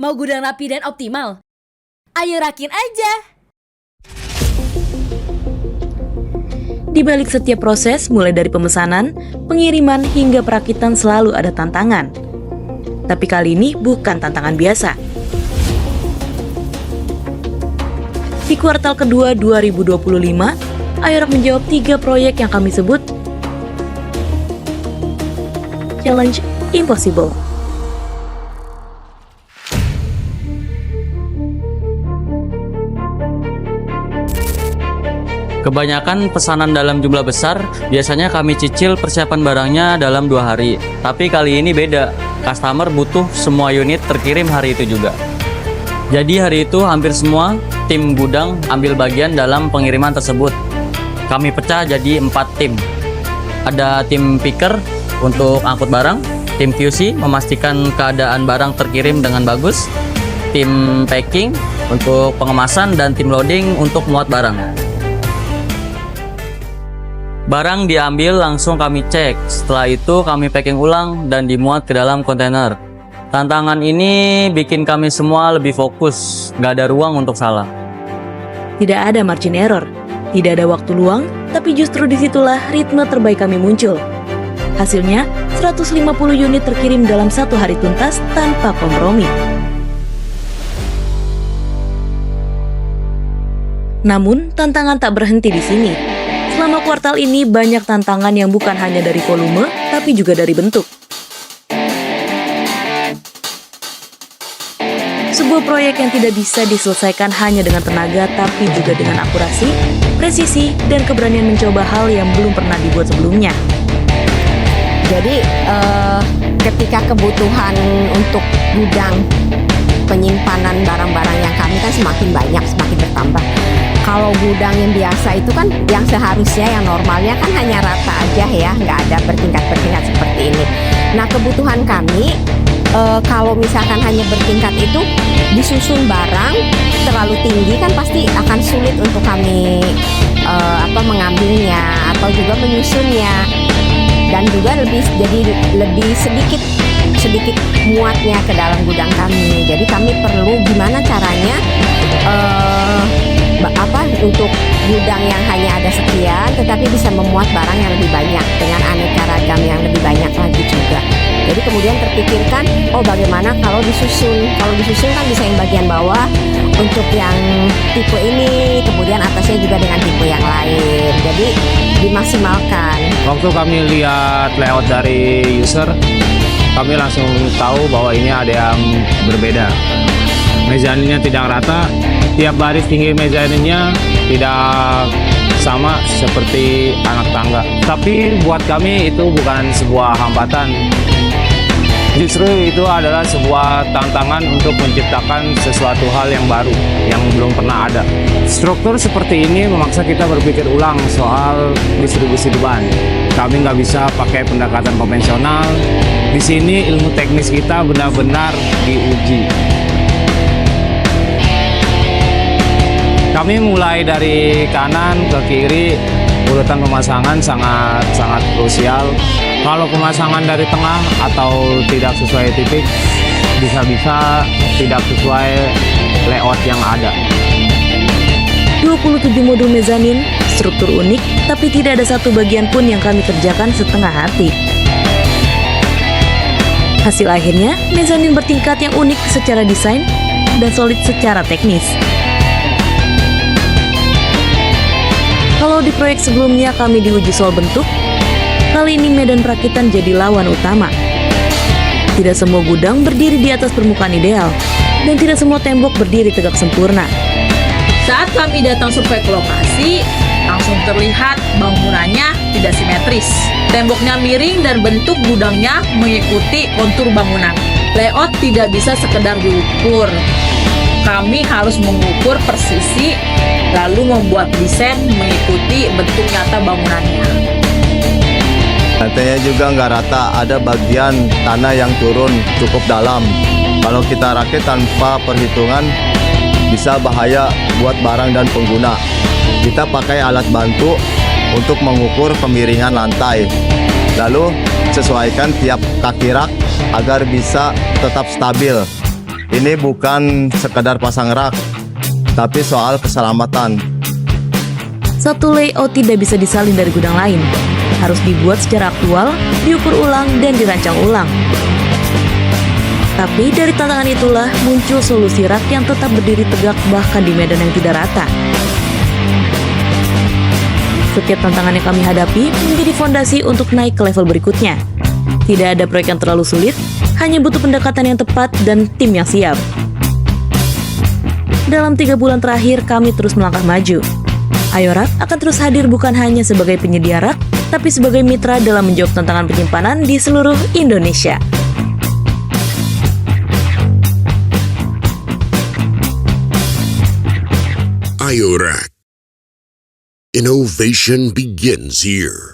Mau gudang rapi dan optimal? Ayo rakin aja! Di balik setiap proses, mulai dari pemesanan, pengiriman, hingga perakitan selalu ada tantangan. Tapi kali ini bukan tantangan biasa. Di kuartal kedua 2025, Ayorak menjawab 3 proyek yang kami sebut Challenge Impossible. Kebanyakan pesanan dalam jumlah besar, biasanya kami cicil persiapan barangnya dalam 2 hari. Tapi kali ini beda, customer butuh semua unit terkirim hari itu juga. Jadi hari itu hampir semua tim gudang ambil bagian dalam pengiriman tersebut. Kami pecah jadi 4 tim. Ada tim picker untuk angkut barang, tim QC memastikan keadaan barang terkirim dengan bagus, tim packing untuk pengemasan, dan tim loading untuk muat barang. Barang diambil langsung kami cek, setelah itu kami packing ulang dan dimuat ke dalam kontainer. Tantangan ini bikin kami semua lebih fokus, nggak ada ruang untuk salah. Tidak ada margin error, tidak ada waktu luang, tapi justru disitulah ritme terbaik kami muncul. Hasilnya, 150 unit terkirim dalam 1 hari tuntas tanpa kompromi. Namun, tantangan tak berhenti di sini. Selama kuartal ini banyak tantangan yang bukan hanya dari volume, tapi juga dari bentuk. Sebuah proyek yang tidak bisa diselesaikan hanya dengan tenaga, tapi juga dengan akurasi, presisi, dan keberanian mencoba hal yang belum pernah dibuat sebelumnya. Jadi ketika kebutuhan untuk gudang penyimpanan barang-barang yang kami kan semakin banyak, semakin bertambah. Kalau gudang yang biasa itu kan yang seharusnya yang normalnya kan hanya rata aja ya, nggak ada bertingkat-bertingkat seperti ini. Nah kebutuhan kami kalau misalkan hanya bertingkat itu disusun barang terlalu tinggi kan pasti akan sulit untuk kami mengambilnya atau juga menyusunnya, dan juga lebih sedikit muatnya ke dalam gudang kami. Jadi kami perlu gimana caranya untuk gudang yang hanya ada sekian tetapi bisa memuat barang yang lebih banyak dengan aneka ragam yang lebih banyak lagi juga. Jadi kemudian terpikirkan, bagaimana kalau disusun kan bisa yang bagian bawah untuk yang tipe ini, kemudian atasnya juga dengan tipe yang lain. Jadi dimaksimalkan. Waktu kami lihat layout dari user, kami langsung tahu bahwa ini ada yang berbeda. Mezaninnya tidak rata, tiap baris tinggi mezaninnya tidak sama seperti anak tangga. Tapi buat kami itu bukan sebuah hambatan. Justru itu adalah sebuah tantangan untuk menciptakan sesuatu hal yang baru, yang belum pernah ada. Struktur seperti ini memaksa kita berpikir ulang soal distribusi beban. Kami nggak bisa pakai pendekatan konvensional. Di sini ilmu teknis kita benar-benar diuji. Kami mulai dari kanan ke kiri, urutan pemasangan sangat krusial. Kalau pemasangan dari tengah atau tidak sesuai titik, bisa-bisa tidak sesuai layout yang ada. 27 modul mezanin, struktur unik, tapi tidak ada satu bagian pun yang kami kerjakan setengah hati. Hasil akhirnya, mezanin bertingkat yang unik secara desain dan solid secara teknis. Kalau di proyek sebelumnya kami diuji soal bentuk, kali ini medan perakitan jadi lawan utama. Tidak semua gudang berdiri di atas permukaan ideal, dan tidak semua tembok berdiri tegak sempurna. Saat kami datang survei ke lokasi, langsung terlihat bangunannya tidak simetris. Temboknya miring dan bentuk gudangnya mengikuti kontur bangunan. Layout tidak bisa sekedar diukur. Kami harus mengukur persisi, lalu membuat desain mengikuti bentuk nyata bangunannya. Lantainya juga nggak rata, ada bagian tanah yang turun cukup dalam. Kalau kita rakit tanpa perhitungan, bisa bahaya buat barang dan pengguna. Kita pakai alat bantu untuk mengukur kemiringan lantai. Lalu sesuaikan tiap kaki rak agar bisa tetap stabil. Ini bukan sekadar pasang rak, tapi soal keselamatan. Satu layout tidak bisa disalin dari gudang lain. Harus dibuat secara aktual, diukur ulang, dan dirancang ulang. Tapi dari tantangan itulah muncul solusi rak yang tetap berdiri tegak bahkan di medan yang tidak rata. Setiap tantangan yang kami hadapi menjadi fondasi untuk naik ke level berikutnya. Tidak ada proyek yang terlalu sulit, hanya butuh pendekatan yang tepat dan tim yang siap. Dalam 3 bulan terakhir, kami terus melangkah maju. Ayo Rak akan terus hadir bukan hanya sebagai penyedia rak, tapi sebagai mitra dalam menjawab tantangan penyimpanan di seluruh Indonesia. Ayo Rak. Innovation begins here.